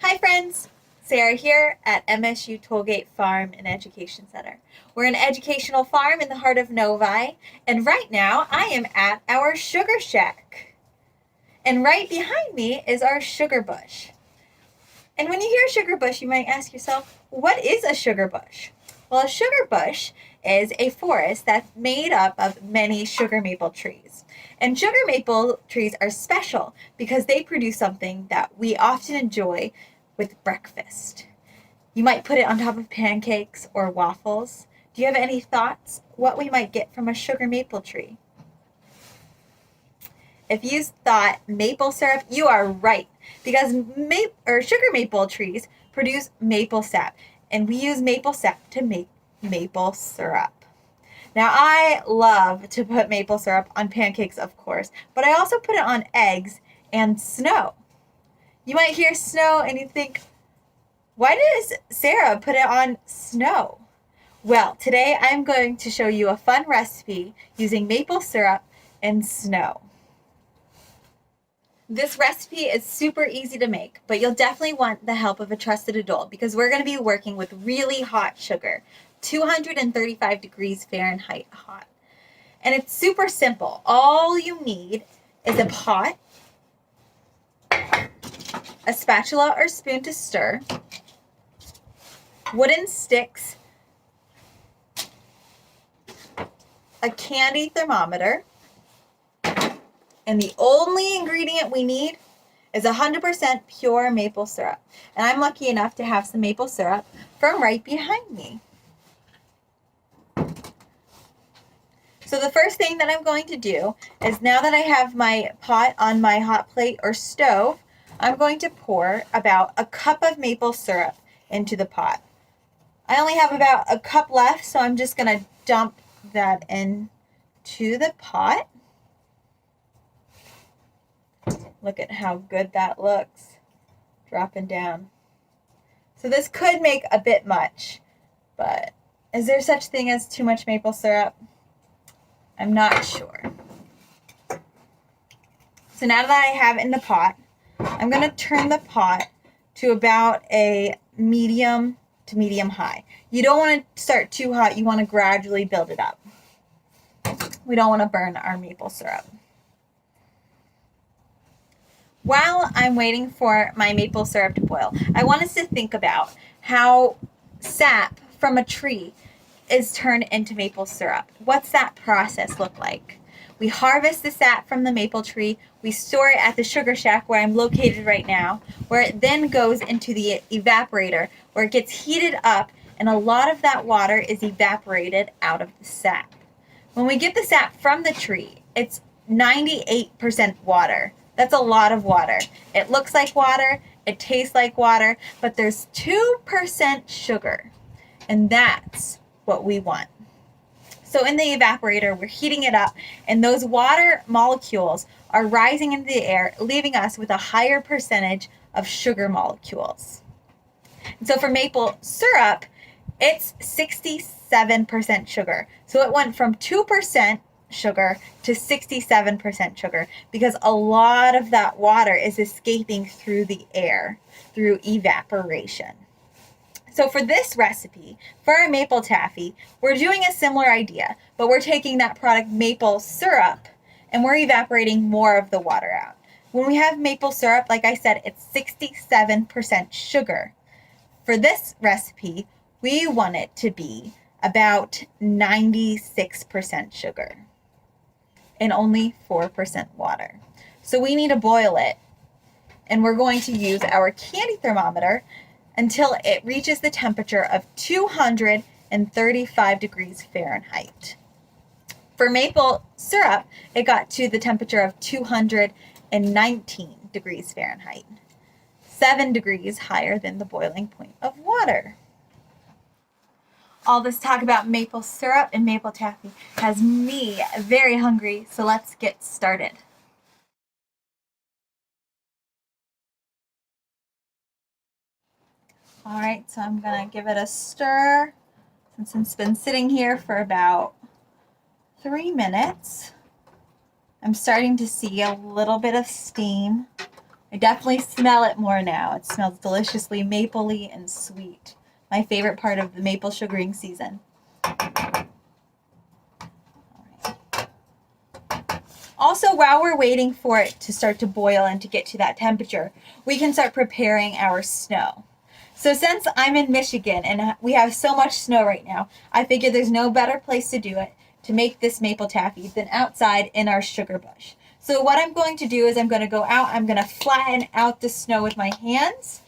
Hi friends, Sara here at MSU Tollgate Farm and Education Center. We're an educational farm in the heart of Novi, and right now I am at our sugar shack. And right behind me is our sugar bush. And when you hear sugar bush, you might ask yourself, what is a sugar bush? Well, a sugar bush is a forest that's made up of many sugar maple trees. And sugar maple trees are special because they produce something that we often enjoy with breakfast. You might put it on top of pancakes or waffles. Do you have any thoughts what we might get from a sugar maple tree? If you thought maple syrup, you are right, because sugar maple trees produce maple sap, and we use maple sap to make maple syrup. Now, I love to put maple syrup on pancakes, of course, but I also put it on eggs and snow. You might hear snow and you think, why does Sara put it on snow? Well, today I'm going to show you a fun recipe using maple syrup and snow. This recipe is super easy to make, but you'll definitely want the help of a trusted adult because we're going to be working with really hot sugar, 235 degrees Fahrenheit hot. And it's super simple. All you need is a pot, a spatula or spoon to stir, wooden sticks, a candy thermometer, and the only ingredient we need is 100% pure maple syrup. And I'm lucky enough to have some maple syrup from right behind me. So the first thing that I'm going to do is, now that I have my pot on my hot plate or stove, I'm going to pour about a cup of maple syrup into the pot. I only have about a cup left, so I'm just going to dump that into the pot. Look at how good that looks, dropping down. So this could make a bit much, but is there such thing as too much maple syrup? I'm not sure. So now that I have it in the pot, I'm going to turn the pot to about a medium to medium high. You don't want to start too hot. You want to gradually build it up. We don't want to burn our maple syrup. While I'm waiting for my maple syrup to boil, I want us to think about how sap from a tree is turned into maple syrup. What's that process look like? We harvest the sap from the maple tree, we store it at the sugar shack where I'm located right now, where it then goes into the evaporator, where it gets heated up, and a lot of that water is evaporated out of the sap. When we get the sap from the tree, it's 98% water. That's a lot of water. It looks like water, it tastes like water, but there's 2% sugar, and that's what we want. So in the evaporator, we're heating it up, and those water molecules are rising into the air, leaving us with a higher percentage of sugar molecules. And so for maple syrup, it's 67% sugar. So it went from 2% sugar to 67% sugar because a lot of that water is escaping through the air through evaporation. So for this recipe, for our maple taffy, we're doing a similar idea, but we're taking that product maple syrup and we're evaporating more of the water out. When we have maple syrup, like I said, it's 67% sugar. For this recipe, we want it to be about 96% sugar and only 4% water. So we need to boil it, and we're going to use our candy thermometer until it reaches the temperature of 235 degrees Fahrenheit. For maple syrup, it got to the temperature of 219 degrees Fahrenheit, 7 degrees higher than the boiling point of water. All this talk about maple syrup and maple taffy has me very hungry, so let's get started. All right, so I'm gonna give it a stir since it's been sitting here for about 3 minutes. I'm starting to see a little bit of steam I definitely smell it more now. It smells deliciously mapley and sweet. My favorite part of the maple sugaring season. Also, while we're waiting for it to start to boil and to get to that temperature, we can start preparing our snow. So since I'm in Michigan and we have so much snow right now, I figured there's no better place to do it to make this maple taffy than outside in our sugar bush. So what I'm going to do is I'm going to go out, I'm going to flatten out the snow with my hands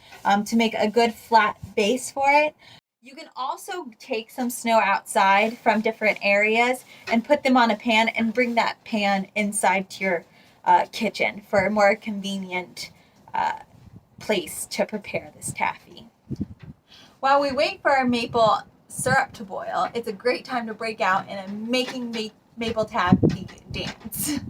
to make a good flat base for it. You can also take some snow outside from different areas and put them on a pan and bring that pan inside to your kitchen for a more convenient place to prepare this taffy. While we wait for our maple syrup to boil, it's a great time to break out in a making maple taffy dance.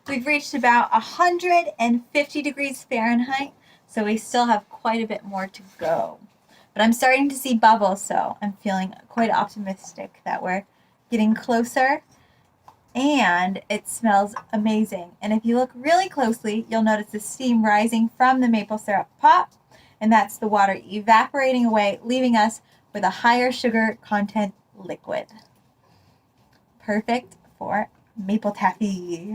We've reached about 150 degrees Fahrenheit, so we still have quite a bit more to go. But I'm starting to see bubbles, so I'm feeling quite optimistic that we're getting closer. And it smells amazing. And if you look really closely, you'll notice the steam rising from the maple syrup pot, and that's the water evaporating away, leaving us with a higher sugar content liquid. Perfect for maple taffy.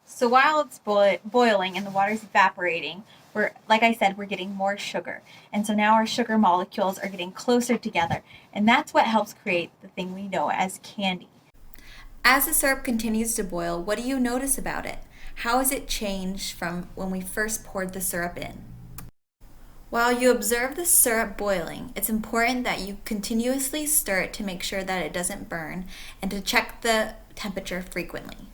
So while it's boiling and the water's evaporating, like I said, we're getting more sugar. And so now our sugar molecules are getting closer together. And that's what helps create the thing we know as candy. As the syrup continues to boil, what do you notice about it? How has it changed from when we first poured the syrup in? While you observe the syrup boiling, it's important that you continuously stir it to make sure that it doesn't burn and to check the temperature frequently.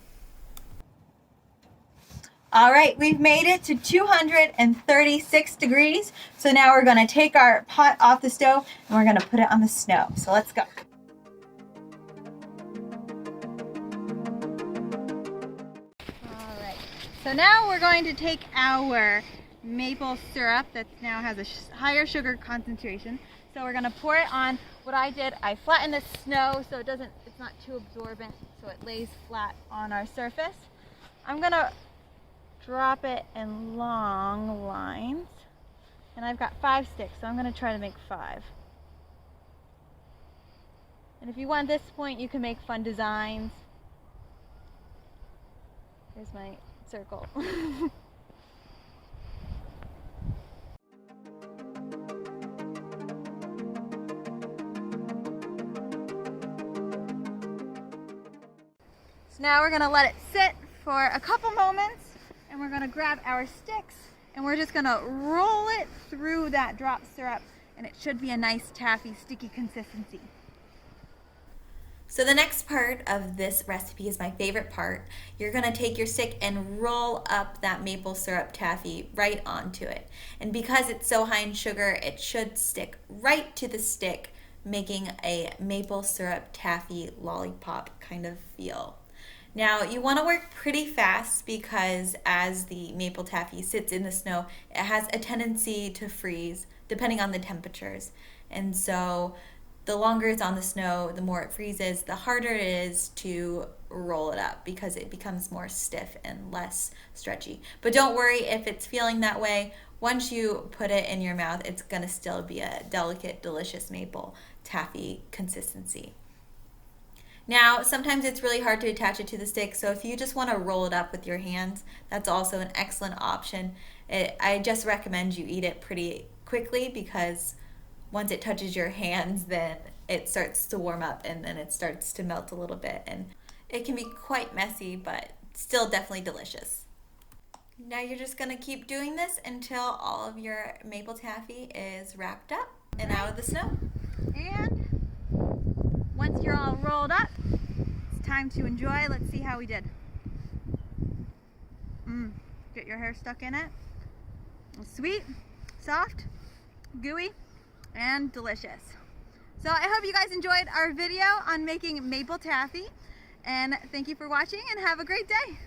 All right, we've made it to 236 degrees. So now we're going to take our pot off the stove and we're going to put it on the snow. So let's go. All right, so now we're going to take our maple syrup that now has a higher sugar concentration. So we're going to pour it on. What I did, I flattened the snow so it's not too absorbent, so it lays flat on our surface. I'm going to drop it in long lines, and I've got 5 sticks, so I'm going to try to make 5. And if you want at this point, you can make fun designs. Here's my circle. So now we're going to let it sit for a couple moments. And we're going to grab our sticks and we're just going to roll it through that drop syrup, and it should be a nice taffy sticky consistency. So the next part of this recipe is my favorite part. You're going to take your stick and roll up that maple syrup taffy right onto it. And because it's so high in sugar, it should stick right to the stick, making a maple syrup taffy lollipop kind of feel. Now, you want to work pretty fast because as the maple taffy sits in the snow, it has a tendency to freeze depending on the temperatures. And so the longer it's on the snow, the more it freezes, the harder it is to roll it up because it becomes more stiff and less stretchy. But don't worry if it's feeling that way. Once you put it in your mouth, it's going to still be a delicate, delicious maple taffy consistency. Now, sometimes it's really hard to attach it to the stick, so if you just want to roll it up with your hands, that's also an excellent option. I just recommend you eat it pretty quickly because once it touches your hands, then it starts to warm up and then it starts to melt a little bit. And it can be quite messy, but still definitely delicious. Now you're just going to keep doing this until all of your maple taffy is wrapped up and out of the snow. And once you're all rolled up, it's time to enjoy. Let's see how we did. Get your hair stuck in it. Sweet, soft, gooey, and delicious. So I hope you guys enjoyed our video on making maple taffy. And thank you for watching and have a great day.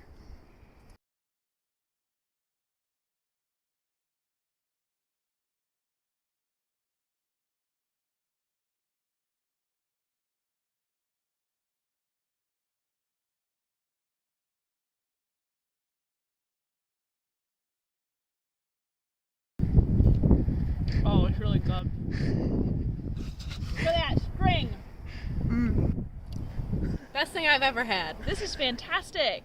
Oh, it's really good. Look at that spring. Best thing I've ever had. This is fantastic.